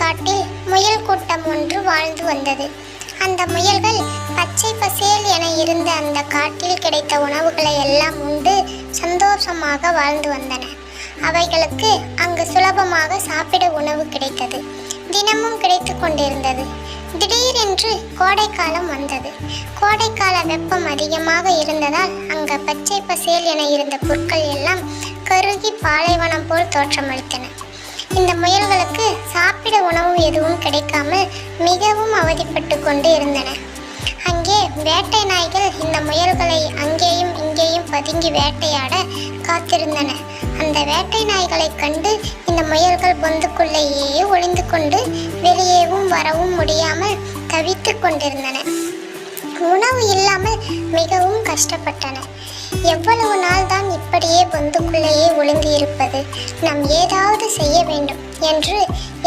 காட்டில் முயல் கூட்டம் ஒன்று வாழ்ந்து வந்தது. அந்த முயல்கள் பச்சை பசேல் என இருந்த அந்த காட்டில் கிடைத்த உணவுகளை எல்லாம் உண்டு சந்தோஷமாக வாழ்ந்து வந்தன. அவைகளுக்கு அங்கு சுலபமாக சாப்பிட உணவு கிடைத்தது. தினமும் கிடைத்து கொண்டிருந்தது. திடீரென்று கோடைக்காலம் வந்தது. கோடைக்கால வெப்பம் அதிகமாக இருந்ததால் அங்கு பச்சை பசேல் என இருந்த புற்கள் எல்லாம் கருகி பாலைவனம் போல் தோற்றமளித்தன. இந்த முயல்களுக்கு சாப்பிட உணவு எதுவும் கிடைக்காமல் மிகவும் அவதிப்பட்டு கொண்டு இருந்தன. அங்கே வேட்டை நாய்கள் இந்த முயல்களை அங்கேயும் இங்கேயும் பதுங்கி வேட்டையாட காத்திருந்தன. அந்த வேட்டை நாய்களை கண்டு இந்த முயல்கள் பொந்துக்குள்ளேயே ஒளிந்து கொண்டு வெளியேவும் வரவும் முடியாமல் தவித்து கொண்டிருந்தன. உணவு இல்லாமல் மிகவும் கஷ்டப்பட்டன. எவ்வளவு நாள் தான் இப்படியே பொந்துக்குள்ளேயே ஒளிந்து இருப்பது? நாம் ஏதாவது செய்ய வேண்டும் என்று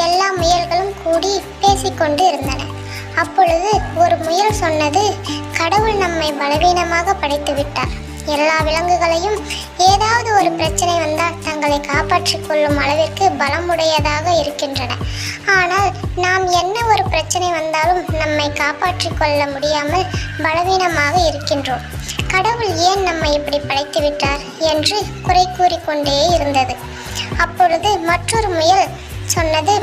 எல்லா முயல்களும் கூடி பேசிக்கொண்டு இருந்தன. அப்பொழுது ஒரு முயல் சொன்னது, கடவுள் நம்மை பலவீனமாக படைத்து விட்டார். எல்லா விலங்குகளையும் ஏதாவது ஒரு பிரச்சனை வந்தால் தங்களை காப்பாற்றிக் கொள்ளும் அளவிற்கு பலமுடையதாக இருக்கின்றன. ஆனால் நாம் என்ன ஒரு பிரச்சனை வந்தாலும் நம்மை காப்பாற்றிக் கொள்ள முடியாமல் பலவீனமாக இருக்கின்றோம். கடவுள் ஏன் நம்மை இப்படி படைத்து விட்டார் என்று குறை கூறிக்கொண்டே இருந்தது. அப்பொழுது மற்றொரு முயல் சொன்னது,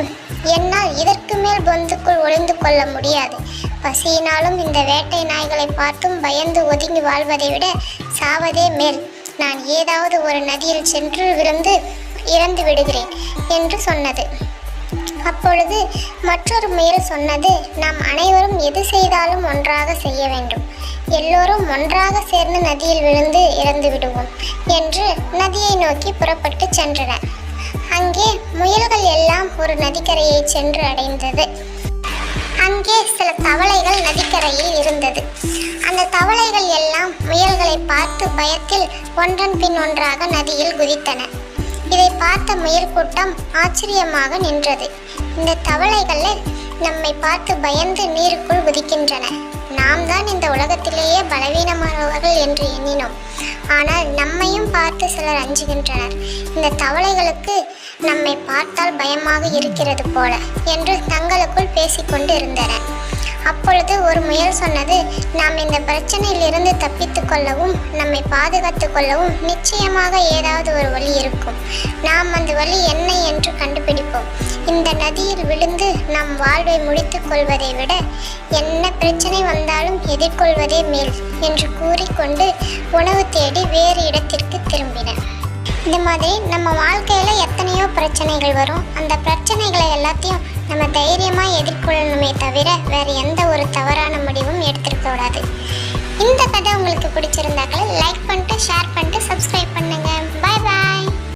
என்னால் இதற்கு மேல் பொந்துக்குள் ஒளிந்து கொள்ள முடியாது. பசியினாலும் இந்த வேட்டை நாய்களை பார்த்தும் பயந்து ஒதுங்கி வாழ்வதை விட சாவதே மேல். நான் ஏதாவது ஒரு நதியில் சென்று இறந்து விடுகிறேன் என்று சொன்னது. அப்பொழுது மற்றொரு முயல் சொன்னது, நாம் அனைவரும் எது செய்தாலும் ஒன்றாக செய்ய வேண்டும். எல்லோரும் ஒன்றாக சேர்ந்து நதியில் விழுந்து இறந்து விடுவோம் என்று நதியை நோக்கி புறப்பட்டு சென்றனர். அங்கே முயல்கள் எல்லாம் ஒரு நதிக்கரையை சென்று அடைந்தது. அங்கே சில தவளைகள் நதிக்கரையில் இருந்தது. அந்த தவளைகள் எல்லாம் முயல்களை பார்த்து பயத்தில் ஒன்றன் பின் ஒன்றாக நதியில் குதித்தன. இதை பார்த்த முயல் கூட்டம் ஆச்சரியமாக நின்றது. இந்த தவளைகள் நம்மை பார்த்து பயந்து நீருக்குள் குதிக்கின்றன. நாம் தான் இந்த உலகத்திலேயே பலவீனமானவர்கள் என்று எண்ணினோம். ஆனால் நம்மையும் பார்த்து சிலர் அஞ்சுகின்றனர். இந்த தவளைகளுக்கு நம்மை பார்த்தால் பயமாக இருக்கிறது போல என்று தங்களுக்குள் பேசிக்கொண்டு இருந்தனர். அப்பொழுது ஒரு முயல் சொன்னது, நாம் இந்த பிரச்சனையில் இருந்து தப்பித்து கொள்ளவும் நம்மை பாதுகாத்து கொள்ளவும் நிச்சயமாக ஏதாவது ஒரு வழி இருக்கும். நாம் அந்த வழி என்ன என்று கண்டுபிடிப்போம். இந்த நதியில் விழுந்து நம் வாழ்வை முடித்து கொள்வதை விட என்ன பிரச்சனை வந்தாலும் எதிர்கொள்வதே மேல் என்று கூறிக்கொண்டு உணவு தேடி வேறு இடத்திற்கு திரும்பின. இந்த மாதிரி நம்ம வாழ்க்கையில் எத்தனையோ பிரச்சனைகள் வரும். அந்த பிரச்சனைகளை எல்லாத்தையும் நம்ம தைரியமாக எதிர்கொள்ளணுமே தவிர வேறு எந்த ஒரு தவறான முடிவும் எடுத்துருக்க கூடாது. இந்த கதை உங்களுக்கு பிடிச்சிருந்தாக்களை லைக் பண்ணிட்டு ஷேர் பண்ணிட்டு சப்ஸ்கிரைப் பண்ணு.